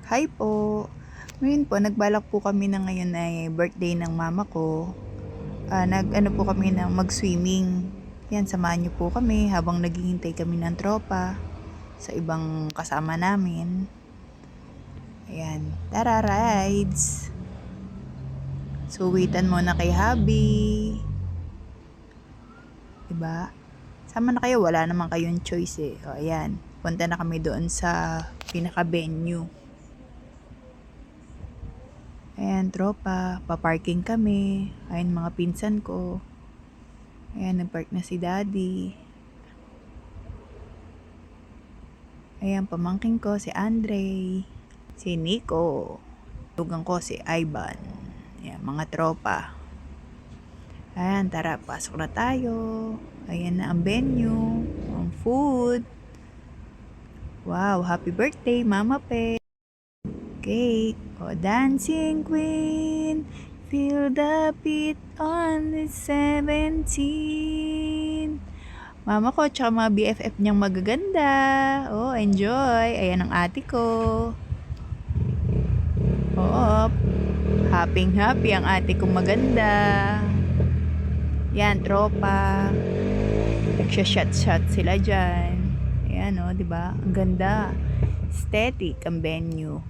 Hi po. Ngayon po, nagbalak po kami na ngayon ay birthday ng mama ko. Nag-ano po kami ng mag-swimming. Yan, samahan niyo po kami habang naghihintay kami ng tropa sa ibang kasama namin. Ayan, tara rides! Suwitan muna kay hubby. Diba? Sama na kayo, wala naman kayong choice eh. O, ayan, punta na kami doon sa pinaka-venue. Ayan, tropa. Paparking kami. Ayan, mga pinsan ko. Ayan, nagpark na si daddy. Ayan, pamangking ko, si Andre. Si Nico. Tugang ko, si Ivan. Ayan, mga tropa. Ayan, tara, pasok na tayo. Ayan na ang venue. Ang food. Wow, happy birthday, Mama Pe. Cake. Oh, dancing queen. Feel the beat on the 17. Mama ko tsaka mga BFF niyang magaganda. Oh, enjoy. Ayan ang ate ko. Oo. Happy ang ate kong maganda. Yan, tropa. Nagsha-shot sila dyan. Ayan, oh, diba? Ang ganda. Aesthetic ang venue.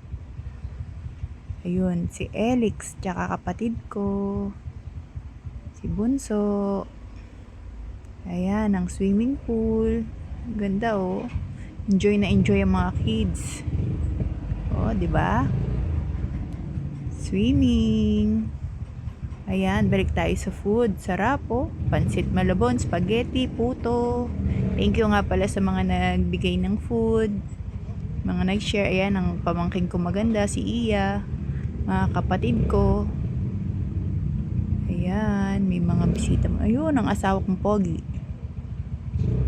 Ayun, si Elix, tsaka kapatid ko. Si Bunso. Ayan, ang swimming pool. Ganda oh. Enjoy na enjoy ang mga kids. Oh, 'di ba? Swimming. Ayan, balik tayo sa food. Sarap oh. Pansit malabon, spaghetti, puto. Thank you nga pala sa mga nagbigay ng food. Mga nag-share. Ayan, ang pamangkin ko maganda, si Iya. Mga kapatid ko. Ayan, may mga bisita. Ayun, ang asawa kong pogi.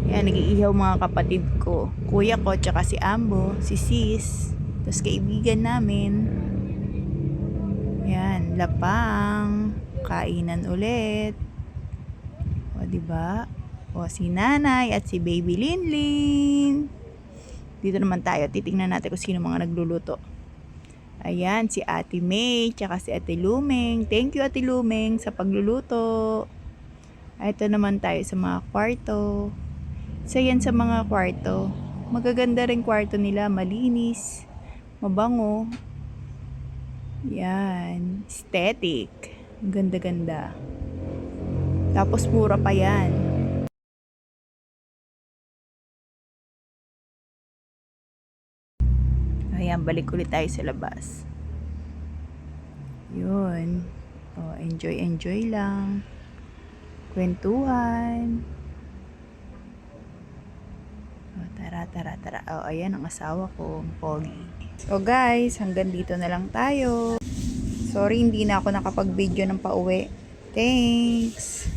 Ayan, nag-iihaw mga kapatid ko. Kuya ko, tsaka si Ambo, si Sis. Tapos kaibigan namin. Ayan, lapang. Kainan ulit. O, diba? O, si Nanay at si Baby Linlin. Dito naman tayo. Titingnan natin kung sino mga nagluluto. Ayan, si Ate May, tsaka si Ate Lumeng. Thank you, Ate Lumeng, sa pagluluto. Ito naman tayo sa mga kwarto. Isa yan sa mga kwarto. Magaganda rin kwarto nila, malinis, mabango. Yan, aesthetic. Ganda-ganda. Tapos mura pa yan. Ayan, balik ulit tayo sa labas. Yun. Oh, enjoy lang. Kwentuhan. Oh, tara. Oh, ayan ang asawa ko, pogi. So guys, hanggang dito na lang tayo. Sorry, hindi na ako nakapag-video ng pauwi. Thanks!